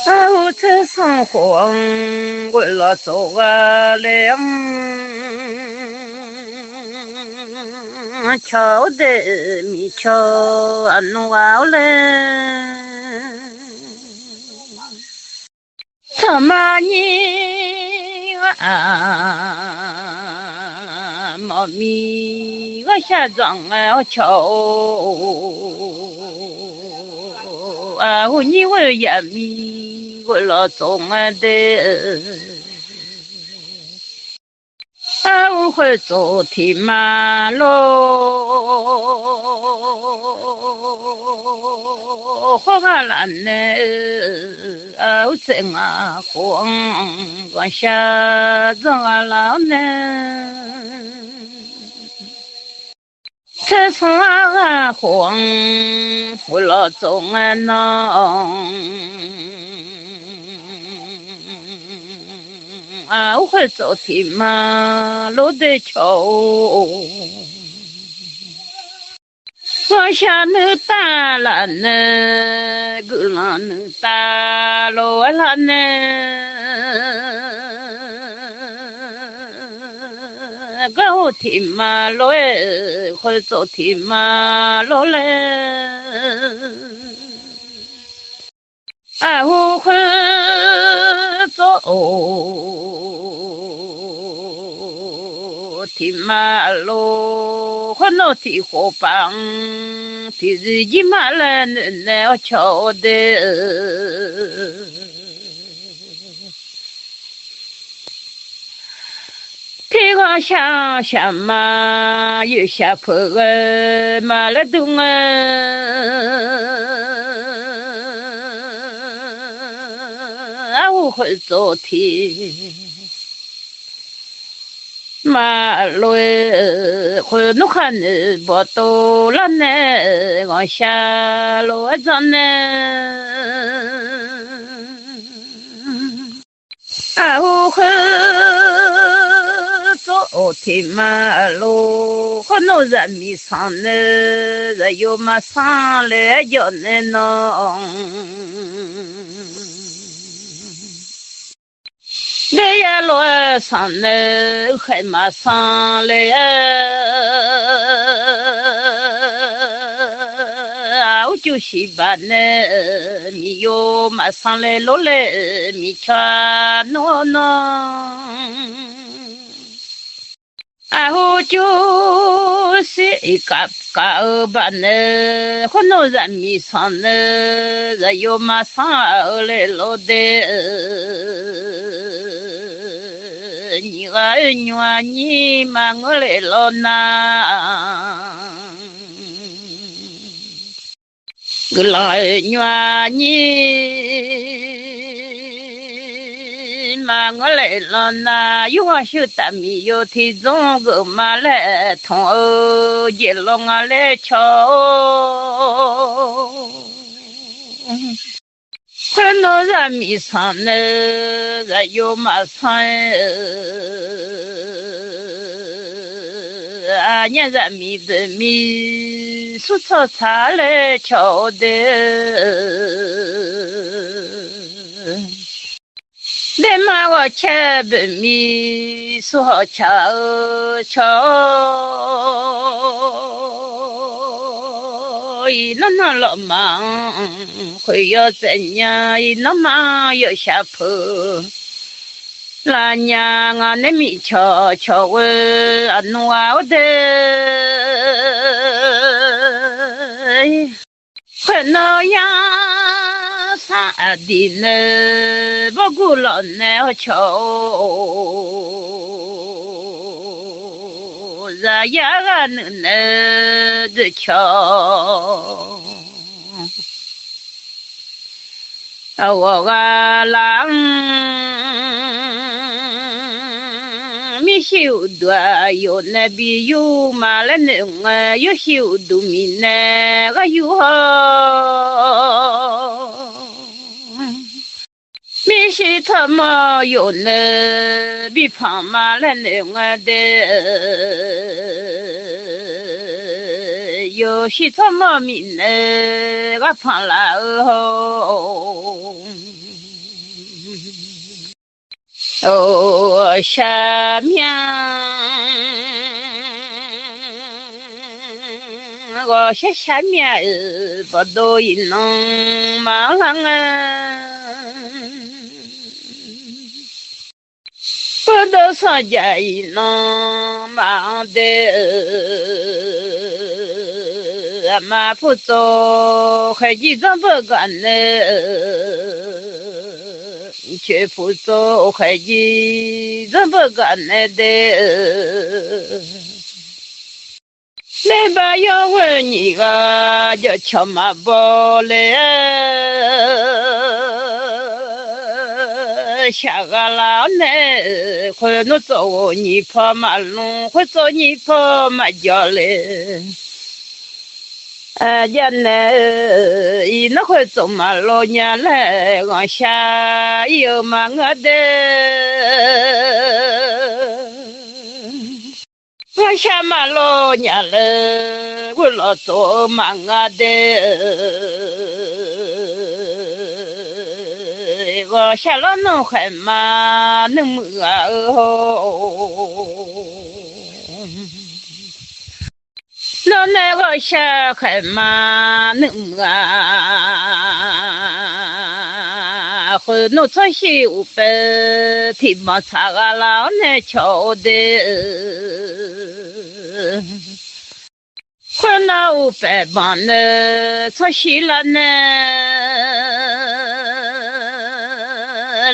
我这生活为了做个良，瞧得米瞧弄好嘞，怎么你啊？猫咪我下装啊瞧啊，我你我也米我老总啊的。我会走天马路，花花蓝呢，我正啊光，光下正啊老呢，这从啊黄，我老总啊弄。我会走天马路的桥，我想你打了呢，个人能打了了呢，个我天马路会走天马路嘞，我会走。天马路，我那天河旁，天日一马来那瞧的，天光下下马又下坡个马来东我会走天。马路会弄看呢，不多了呢，我下路上呢，我会走天马路，我弄人民上呢，人有马上来叫呢弄。那呀路上呢，还马上来我就是把呢，你有马上来路来，你瞧喏喏，我就是一个把呢，我弄人民上呢，人有马上来路的。你个女儿，你妈我来了呐！个老女儿，你妈我来了呐！有我手大米有体重个马来同哦，一路我来瞧。看到人民上呢，人有马上你人民的民说操茶来瞧的，那么我吃的米说好瞧瞧。一那那老忙，会要怎样？一那忙要下坡，那娘啊那米瞧瞧我弄我的，快那样啥的呢？不顾老难瞧。咱呀个能的瞧，我个郎米修多有那边有马来能有修多米那个有好。米西他妈有呢，比旁马来那个的，有些他妈米呢，个旁来哦。下面我下面不都一弄忙啊，不都上家一弄忙的，马不走还几张不干呢？却不走还几张不干呢的？来吧，要问你个叫乔马宝嘞，下个老呢，会弄走你跑马龙，会走你跑马脚嘞。人呢，伊那会走马路伢嘞，我下有嘛我的。我下马路伢嘞，我老走嘛我的。我下了弄海嘛，弄么哦。老奶我下海嘛，弄啊，和农村西五百皮毛擦个老奶瞧的，和那五百帮呢，从西了呢，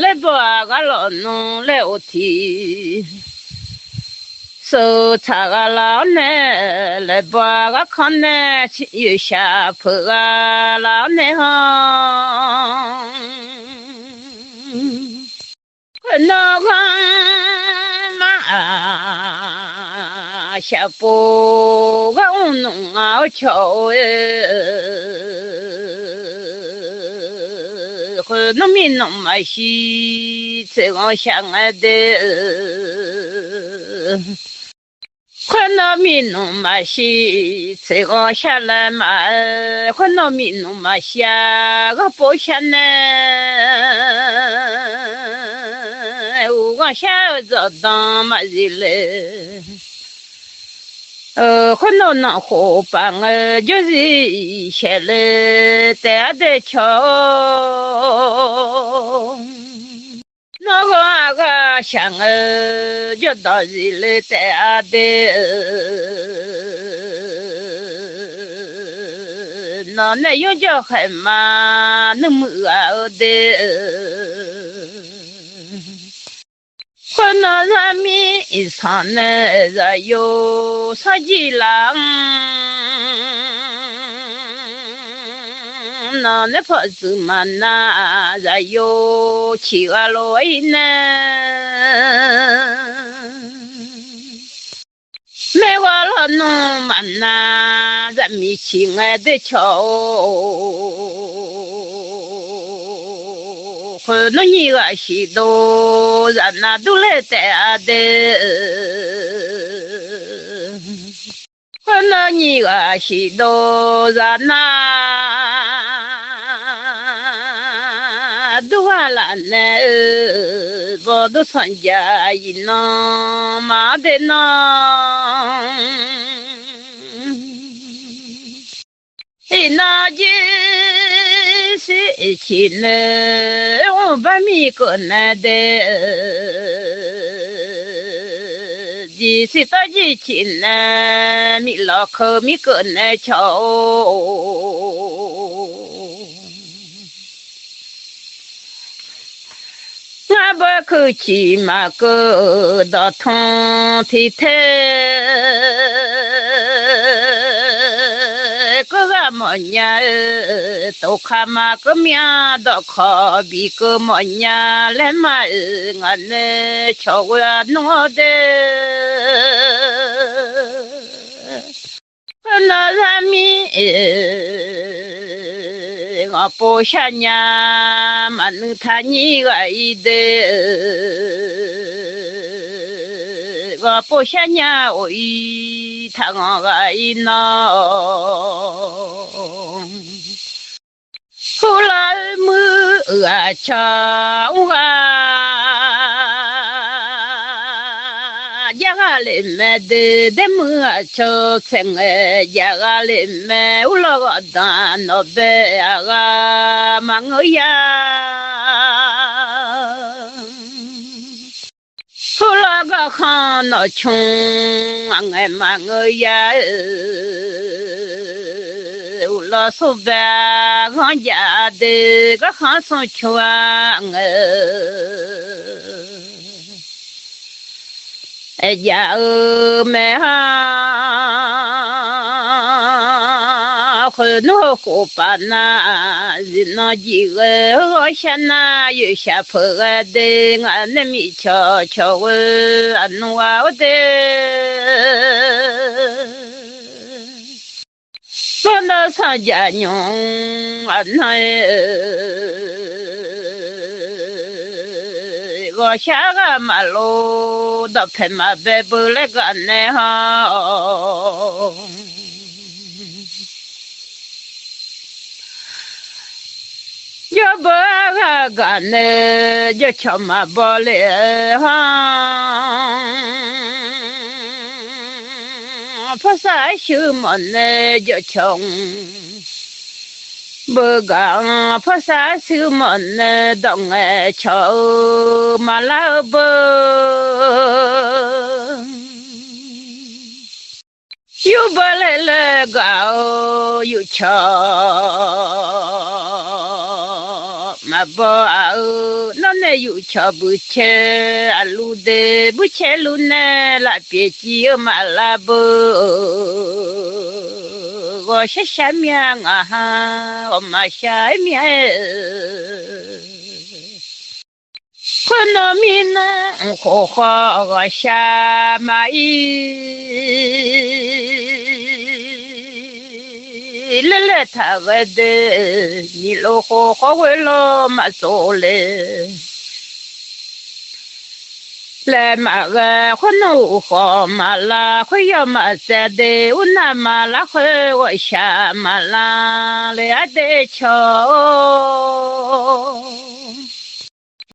来把个老农来我提。手擦个老奶来把个看奶有下坡个老奶哈，那个嘛下坡个弄啊瞧和农民农嘛西这个相爱的。看到民农嘛西，这个下来嘛，看到民农嘛下个保险呢，我下着当嘛日嘞，看到那伙伴就是下来带的桥。那个想就到日来带的，那又叫海嘛那么的，可那人民一上呢，人有啥几郎。那婆子们呐，人有七个罗呢，没话了农们呐，人民亲爱的瞧，和那一个许多人呐都来带的，和那一个许多人呐。都完了呢，我都参加一弄嘛的弄，那件事情呢，我把米个那的，就是到之前呢，米老口米个那瞧。我把口气嘛个到通体太，个个么样都看嘛个面都考比个么样来嘛我呢瞧我弄的，那人民我不想呀，嘛能他你个一的，我不想呀，我一他我个一闹，后来么啊瞧啊。 야갈림메드 데무아초 생에 야갈림메 올라가다 너베아가 망어야 올라가 하나 총앙에 망어야 올라서 배가야드가 하소 초앙에 야메하 kh노고 빠나 진나지가 샤나 유샤퍼가데 안미쳐 저거 안와오데 선나 사자뇽 안나에 거샤가 말로 덮에마 베블레가 네하 여보가 가네 저 처마 벌레하 파사슈먼네 저총 bờ phát xa sư mận đồng châu mà la bờ yêu bờ lệ gạo yêu cho mà bờ nó ne yêu cho bự che alu de bự che lu ne la bia chi mà la bờ我是下面啊，我嘛下面，可能米呢，火花我下马伊，来来他个的，你老火花为了嘛做嘞。来嘛个可能好嘛啦，会要嘛在的，我那嘛啦会我下嘛啦，来得巧。